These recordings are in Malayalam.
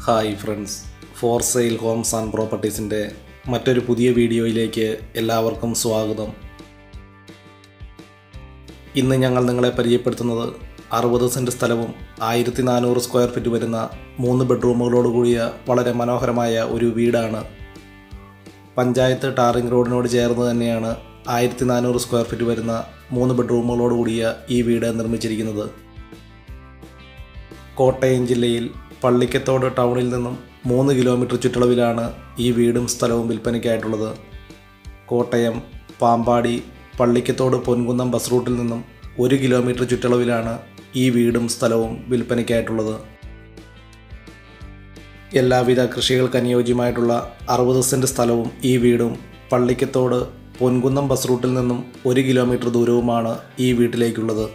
Hi friends, for sale homes and പ്രോപ്പർട്ടീസിൻ്റെ മറ്റൊരു പുതിയ വീഡിയോയിലേക്ക് എല്ലാവർക്കും സ്വാഗതം. ഇന്ന് ഞങ്ങൾ നിങ്ങളെ പരിചയപ്പെടുത്തുന്നത് 60 സെൻറ്റ് സ്ഥലവും 1400 സ്ക്വയർ ഫീറ്റ് വരുന്ന 3 ബെഡ്റൂമുകളോട് കൂടിയ വളരെ മനോഹരമായ ഒരു വീടാണ്. പഞ്ചായത്ത് ടാറിംഗ് റോഡിനോട് ചേർന്ന് തന്നെയാണ് 1400 സ്ക്വയർ ഫീറ്റ് വരുന്ന 3 ബെഡ്റൂമുകളോട് കൂടിയ ഈ വീട് നിർമ്മിച്ചിരിക്കുന്നത്. കോട്ടയം ജില്ലയിൽ പള്ളിക്കത്തോട് ടൗണിൽ നിന്നും 3 കിലോമീറ്റർ ചുറ്റളവിലാണ് ഈ വീടും സ്ഥലവും വിൽപ്പനയ്ക്കായിട്ടുള്ളത്. കോട്ടയം പാമ്പാടി പള്ളിക്കത്തോട് പൊൻകുന്നം ബസ് റൂട്ടിൽ നിന്നും 1 കിലോമീറ്റർ ചുറ്റളവിലാണ് ഈ വീടും സ്ഥലവും വിൽപ്പനയ്ക്കായിട്ടുള്ളത്. എല്ലാവിധ കൃഷികൾക്ക് അനുയോജ്യമായിട്ടുള്ള 60 സെൻറ്റ് സ്ഥലവും ഈ വീടും പള്ളിക്കത്തോട് പൊൻകുന്നം ബസ് റൂട്ടിൽ നിന്നും 1 കിലോമീറ്റർ ദൂരവുമാണ് ഈ വീട്ടിലേക്കുള്ളത്.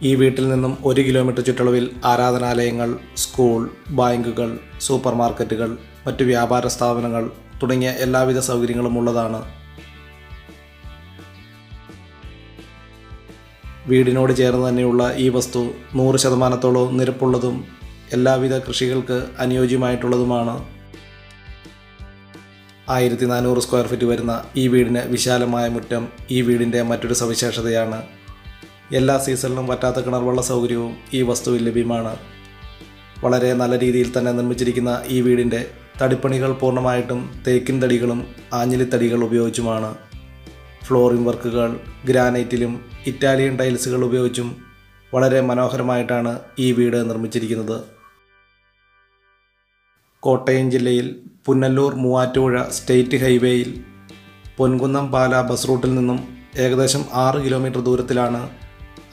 ഈ വീട്ടിൽ നിന്നും 1 കിലോമീറ്റർ ചുറ്റളവിൽ ആരാധനാലയങ്ങൾ, സ്കൂൾ, ബാങ്കുകൾ, സൂപ്പർ മാർക്കറ്റുകൾ, മറ്റു വ്യാപാര സ്ഥാപനങ്ങൾ തുടങ്ങിയ എല്ലാവിധ സൗകര്യങ്ങളും ഉള്ളതാണ്. വീടിനോട് ചേർന്ന് തന്നെയുള്ള ഈ വസ്തു 100% നിരപ്പുള്ളതും എല്ലാവിധ കൃഷികൾക്ക് അനുയോജ്യമായിട്ടുള്ളതുമാണ്. 1400 സ്ക്വയർ ഫീറ്റ് വരുന്ന ഈ വീടിന് വിശാലമായ മുറ്റം ഈ വീടിൻ്റെ മറ്റൊരു സവിശേഷതയാണ്. എല്ലാ സീസണിലും വറ്റാത്ത കിണർവെള്ള സൗകര്യവും ഈ വസ്തുവിൽ ലഭ്യമാണ്. വളരെ നല്ല രീതിയിൽ തന്നെ നിർമ്മിച്ചിരിക്കുന്ന ഈ വീടിൻ്റെ തടിപ്പണികൾ പൂർണ്ണമായിട്ടും തേക്കിൻ തടികളും ആഞ്ഞിലിത്തടികൾ ഉപയോഗിച്ചുമാണ്. ഫ്ലോറിംഗ് വർക്കുകൾ ഗ്രാനൈറ്റിലും ഇറ്റാലിയൻ ടൈൽസുകൾ ഉപയോഗിച്ചും വളരെ മനോഹരമായിട്ടാണ് ഈ വീട് നിർമ്മിച്ചിരിക്കുന്നത്. കോട്ടയം ജില്ലയിൽ പുനലൂർ മൂവാറ്റുപുഴ സ്റ്റേറ്റ് ഹൈവേയിൽ പൊൻകുന്നം പാല ബസ് റൂട്ടിൽ നിന്നും ഏകദേശം 6 കിലോമീറ്റർ ദൂരത്തിലാണ്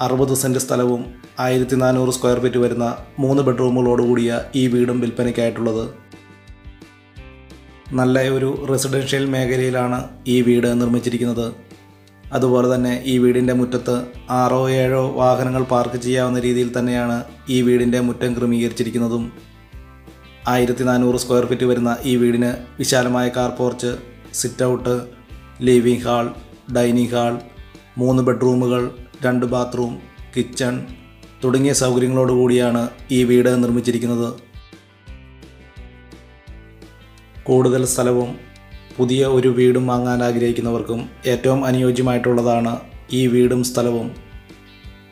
60 സെൻറ്റ് സ്ഥലവും 1400 സ്ക്വയർ ഫീറ്റ് വരുന്ന 3 ബെഡ്റൂമുകളോടുകൂടിയ ഈ വീടും വിൽപ്പനയ്ക്കായിട്ടുള്ളത്. നല്ല ഒരു റെസിഡൻഷ്യൽ മേഖലയിലാണ് ഈ വീട് നിർമ്മിച്ചിരിക്കുന്നത്. അതുപോലെ തന്നെ ഈ വീടിൻ്റെ മുറ്റത്ത് 6-7 വാഹനങ്ങൾ പാർക്ക് ചെയ്യാവുന്ന രീതിയിൽ തന്നെയാണ് ഈ വീടിൻ്റെ മുറ്റം ക്രമീകരിച്ചിരിക്കുന്നതും. 1400 സ്ക്വയർ ഫീറ്റ് വരുന്ന ഈ വീടിന് വിശാലമായ car porch, sit out, living hall, dining hall, 3 ബെഡ്റൂമുകൾ, 2 bathroom, kitchen തുടങ്ങിയ സൗകര്യങ്ങളോടുകൂടിയാണ് ഈ വീട് നിർമ്മിച്ചിരിക്കുന്നത്. കൂടുതൽ സ്ഥലവും പുതിയ ഒരു വീടും വാങ്ങാൻ ആഗ്രഹിക്കുന്നവർക്കും ഏറ്റവും അനുയോജ്യമായിട്ടുള്ളതാണ് ഈ വീടും സ്ഥലവും.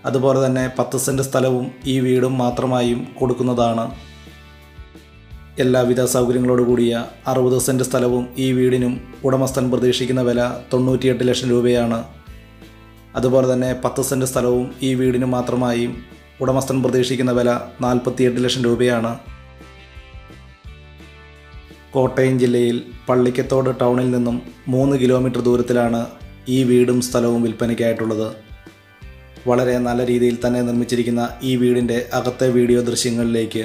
അതുപോലെ തന്നെ 10 സെൻറ്റ് സ്ഥലവും ഈ വീടും മാത്രമായും കൊടുക്കുന്നതാണ്. എല്ലാവിധ സൗകര്യങ്ങളോടുകൂടിയ 60 സെൻറ്റ് സ്ഥലവും ഈ വീടിനും ഉടമസ്ഥൻ പ്രതീക്ഷിക്കുന്ന വില 98 ലക്ഷം രൂപയാണ്. അതുപോലെ തന്നെ 10 സെൻറ്റ് സ്ഥലവും ഈ വീടിന് മാത്രമായും ഉടമസ്ഥൻ പ്രതീക്ഷിക്കുന്ന വില 48 ലക്ഷം രൂപയാണ്. കോട്ടയം ജില്ലയിൽ പള്ളിക്കത്തോട് ടൗണിൽ നിന്നും 3 കിലോമീറ്റർ ദൂരത്തിലാണ് ഈ വീടും സ്ഥലവും വിൽപ്പനയ്ക്കായിട്ടുള്ളത്. വളരെ നല്ല രീതിയിൽ തന്നെ നിർമ്മിച്ചിരിക്കുന്ന ഈ വീടിൻ്റെ അകത്തെ വീഡിയോ ദൃശ്യങ്ങളിലേക്ക്.